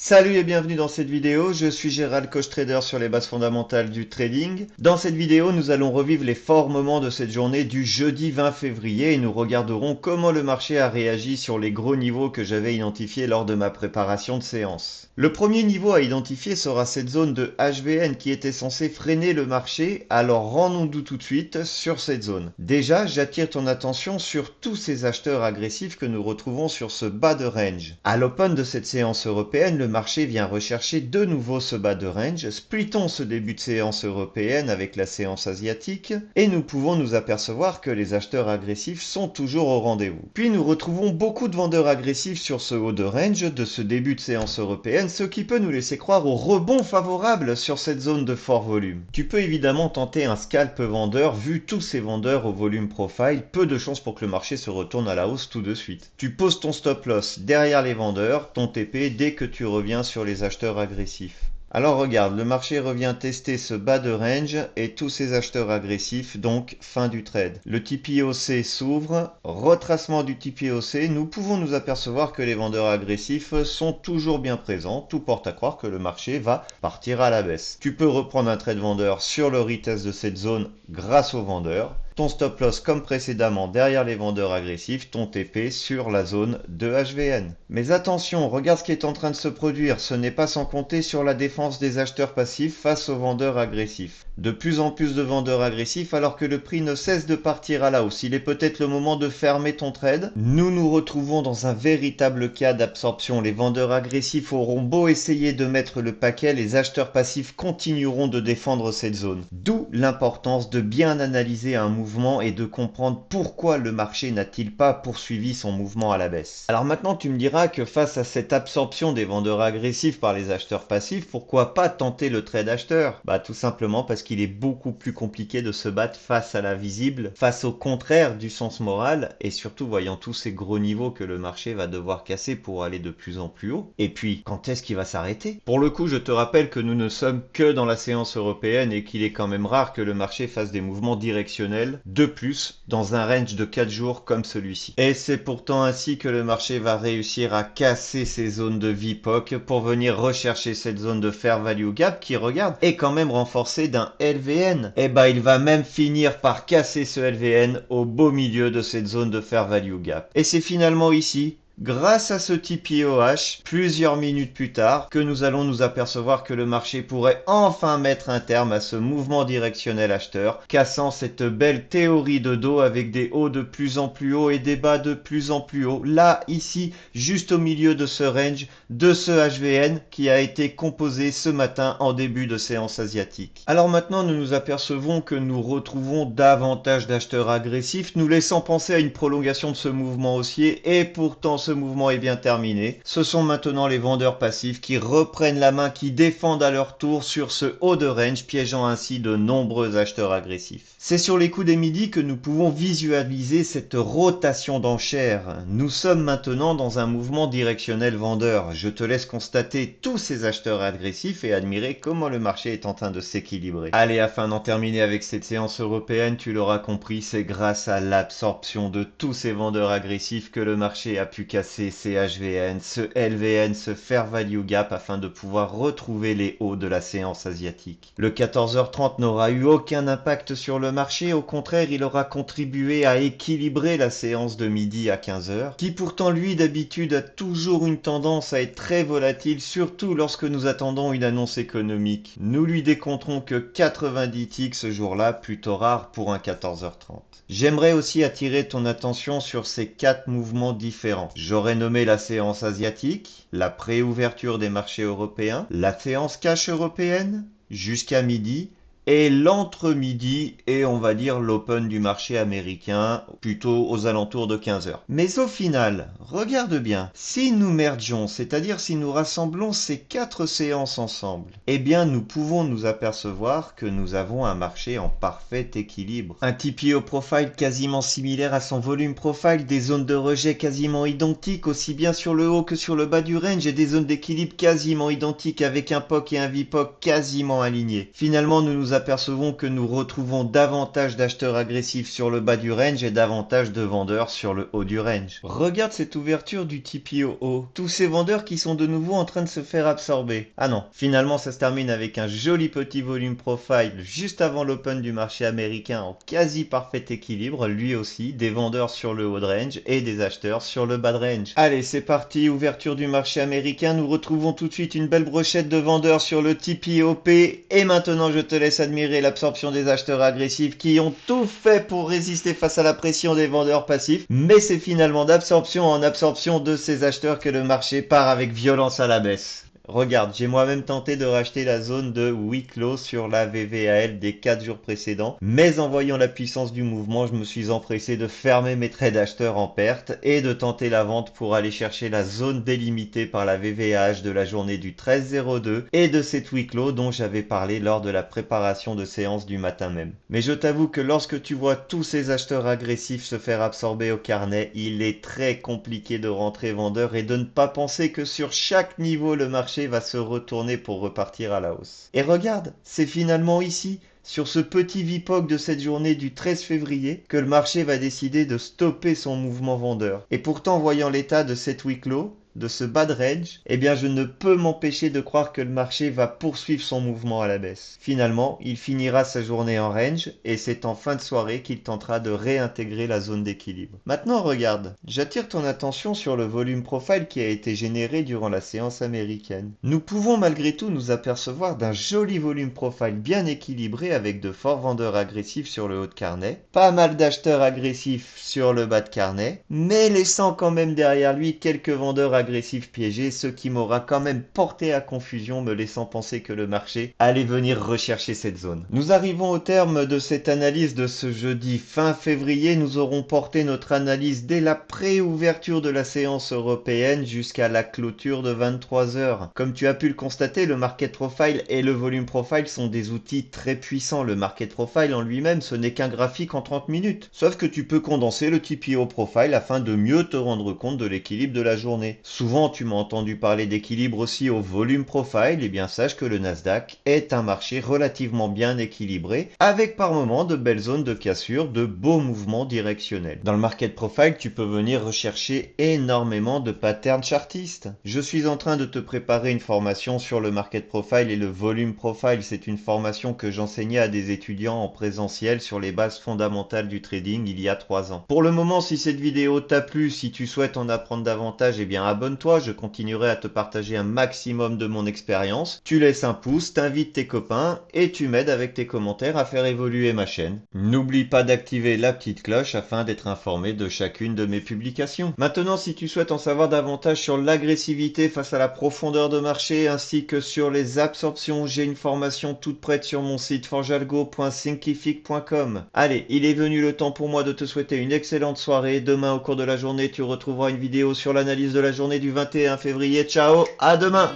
Salut et bienvenue dans cette vidéo, je suis Gérald, coach trader sur les bases fondamentales du trading. Dans cette vidéo, nous allons revivre les forts moments de cette journée du jeudi 20 février et nous regarderons comment le marché a réagi sur les gros niveaux que j'avais identifiés lors de ma préparation de séance. Le premier niveau à identifier sera cette zone de HVN qui était censée freiner le marché, alors rendons-nous tout de suite sur cette zone. Déjà, j'attire ton attention sur tous ces acheteurs agressifs que nous retrouvons sur ce bas de range. À l'open de cette séance européenne, le marché vient rechercher de nouveau ce bas de range, splittons ce début de séance européenne avec la séance asiatique, et nous pouvons nous apercevoir que les acheteurs agressifs sont toujours au rendez-vous. Puis nous retrouvons beaucoup de vendeurs agressifs sur ce haut de range de ce début de séance européenne, ce qui peut nous laisser croire au rebond favorable sur cette zone de fort volume. Tu peux évidemment tenter un scalp vendeur, vu tous ces vendeurs au volume profile, peu de chances pour que le marché se retourne à la hausse tout de suite. Tu poses ton stop loss derrière les vendeurs, ton TP dès que tu reviens sur les acheteurs agressifs. Alors regarde, le marché revient tester ce bas de range et tous ces acheteurs agressifs, donc fin du trade. Le TPOC s'ouvre, retracement du TPOC, nous pouvons nous apercevoir que les vendeurs agressifs sont toujours bien présents, tout porte à croire que le marché va partir à la baisse. Tu peux reprendre un trade vendeur sur le retest de cette zone grâce aux vendeurs. Ton stop loss comme précédemment derrière les vendeurs agressifs, ton TP sur la zone de HVN. Mais attention, regarde ce qui est en train de se produire, ce n'est pas sans compter sur la défense des acheteurs passifs face aux vendeurs agressifs. De plus en plus de vendeurs agressifs alors que le prix ne cesse de partir à la hausse. Il est peut-être le moment de fermer ton trade. Nous nous retrouvons dans un véritable cas d'absorption. Les vendeurs agressifs auront beau essayer de mettre le paquet, les acheteurs passifs continueront de défendre cette zone. D'où l'importance de bien analyser un mouvement et de comprendre pourquoi le marché n'a-t-il pas poursuivi son mouvement à la baisse. Alors maintenant tu me diras que face à cette absorption des vendeurs agressifs par les acheteurs passifs, pourquoi pas tenter le trade acheteur? Bah tout simplement parce qu'il est beaucoup plus compliqué de se battre face à la visible, face au contraire du sens moral et surtout voyant tous ces gros niveaux que le marché va devoir casser pour aller de plus en plus haut. Et puis quand est-ce qu'il va s'arrêter? Pour le coup je te rappelle que nous ne sommes que dans la séance européenne et qu'il est quand même rare que le marché fasse des mouvements directionnels de plus dans un range de 4 jours comme celui-ci. Et c'est pourtant ainsi que le marché va réussir à casser ces zones de VPOC pour venir rechercher cette zone de Fair Value Gap qui, regarde, est quand même renforcée d'un LVN. Et bah il va même finir par casser ce LVN au beau milieu de cette zone de Fair Value Gap. Et c'est finalement ici, grâce à ce TPOH, plusieurs minutes plus tard, que nous allons nous apercevoir que le marché pourrait enfin mettre un terme à ce mouvement directionnel acheteur, cassant cette belle théorie de dos avec des hauts de plus en plus hauts et des bas de plus en plus hauts. Là, ici, juste au milieu de ce range, de ce HVN qui a été composé ce matin en début de séance asiatique. Alors maintenant, nous nous apercevons que nous retrouvons davantage d'acheteurs agressifs, nous laissant penser à une prolongation de ce mouvement haussier et pourtant ce mouvement est bien terminé. Ce sont maintenant les vendeurs passifs qui reprennent la main, qui défendent à leur tour sur ce haut de range, piégeant ainsi de nombreux acheteurs agressifs. C'est sur les coups des midis que nous pouvons visualiser cette rotation d'enchères. Nous sommes maintenant dans un mouvement directionnel vendeur. Je te laisse constater tous ces acheteurs agressifs et admirer comment le marché est en train de s'équilibrer. Allez, afin d'en terminer avec cette séance européenne, tu l'auras compris, c'est grâce à l'absorption de tous ces vendeurs agressifs que le marché a pu casser ces HVN, ce LVN, ce Fair Value Gap afin de pouvoir retrouver les hauts de la séance asiatique. Le 14h30 n'aura eu aucun impact sur le marché, au contraire il aura contribué à équilibrer la séance de midi à 15h, qui pourtant lui d'habitude a toujours une tendance à être très volatile, surtout lorsque nous attendons une annonce économique. Nous lui décompterons que 90 ticks ce jour-là, plutôt rare pour un 14h30. J'aimerais aussi attirer ton attention sur ces 4 mouvements différents. J'aurais nommé la séance asiatique, la préouverture des marchés européens, la séance cash européenne, jusqu'à midi, et l'entre-midi et on va dire l'open du marché américain, plutôt aux alentours de 15h. Mais au final, regarde bien, si nous mergeons, c'est-à-dire si nous rassemblons ces 4 séances ensemble, eh bien nous pouvons nous apercevoir que nous avons un marché en parfait équilibre. Un TPO profile quasiment similaire à son volume profile, des zones de rejet quasiment identiques, aussi bien sur le haut que sur le bas du range, et des zones d'équilibre quasiment identiques avec un POC et un VPOC quasiment alignés. Finalement, nous apercevons que nous retrouvons davantage d'acheteurs agressifs sur le bas du range et davantage de vendeurs sur le haut du range. Regarde cette ouverture du TPO haut. Tous ces vendeurs qui sont de nouveau en train de se faire absorber. Ah non, finalement ça se termine avec un joli petit volume profile juste avant l'open du marché américain en quasi parfait équilibre, lui aussi, des vendeurs sur le haut de range et des acheteurs sur le bas de range. Allez, c'est parti, ouverture du marché américain, nous retrouvons tout de suite une belle brochette de vendeurs sur le TPOP et maintenant je te laisse admirer l'absorption des acheteurs agressifs qui ont tout fait pour résister face à la pression des vendeurs passifs, mais c'est finalement d'absorption en absorption de ces acheteurs que le marché part avec violence à la baisse. Regarde, j'ai moi-même tenté de racheter la zone de week low sur la VVAL des 4 jours précédents, mais en voyant la puissance du mouvement, je me suis empressé de fermer mes trades d'acheteurs en perte et de tenter la vente pour aller chercher la zone délimitée par la VVAH de la journée du 13-02 et de cette week low dont j'avais parlé lors de la préparation de séance du matin même. Mais je t'avoue que lorsque tu vois tous ces acheteurs agressifs se faire absorber au carnet, il est très compliqué de rentrer vendeur et de ne pas penser que sur chaque niveau le marché va se retourner pour repartir à la hausse. Et regarde, c'est finalement ici, sur ce petit VPOC de cette journée du 13 février, que le marché va décider de stopper son mouvement vendeur. Et pourtant, voyant l'état de cette week low, de ce bas de range, eh bien je ne peux m'empêcher de croire que le marché va poursuivre son mouvement à la baisse. Finalement, il finira sa journée en range et c'est en fin de soirée qu'il tentera de réintégrer la zone d'équilibre. Maintenant regarde, j'attire ton attention sur le volume profile qui a été généré durant la séance américaine. Nous pouvons malgré tout nous apercevoir d'un joli volume profile bien équilibré avec de forts vendeurs agressifs sur le haut de carnet, pas mal d'acheteurs agressifs sur le bas de carnet, mais laissant quand même derrière lui quelques vendeurs agressif piégé, ce qui m'aura quand même porté à confusion, me laissant penser que le marché allait venir rechercher cette zone. Nous arrivons au terme de cette analyse de ce jeudi fin février. Nous aurons porté notre analyse dès la pré-ouverture de la séance européenne jusqu'à la clôture de 23 heures. Comme tu as pu le constater, le market profile et le volume profile sont des outils très puissants. Le market profile en lui-même, ce n'est qu'un graphique en 30 minutes. Sauf que tu peux condenser le TPO profile afin de mieux te rendre compte de l'équilibre de la journée. Souvent, tu m'as entendu parler d'équilibre aussi au volume profile, et bien sache que le Nasdaq est un marché relativement bien équilibré, avec par moments de belles zones de cassure, de beaux mouvements directionnels. Dans le market profile, tu peux venir rechercher énormément de patterns chartistes. Je suis en train de te préparer une formation sur le market profile et le volume profile. C'est une formation que j'enseignais à des étudiants en présentiel sur les bases fondamentales du trading il y a 3 ans. Pour le moment, si cette vidéo t'a plu, si tu souhaites en apprendre davantage, eh bien abonne-toi, je continuerai à te partager un maximum de mon expérience. Tu laisses un pouce, t'invites tes copains et tu m'aides avec tes commentaires à faire évoluer ma chaîne. N'oublie pas d'activer la petite cloche afin d'être informé de chacune de mes publications. Maintenant, si tu souhaites en savoir davantage sur l'agressivité face à la profondeur de marché ainsi que sur les absorptions, j'ai une formation toute prête sur mon site forjalgo.thinkific.com. Allez, il est venu le temps pour moi de te souhaiter une excellente soirée. Demain, au cours de la journée, tu retrouveras une vidéo sur l'analyse de la journée du 21 février. Ciao, à demain!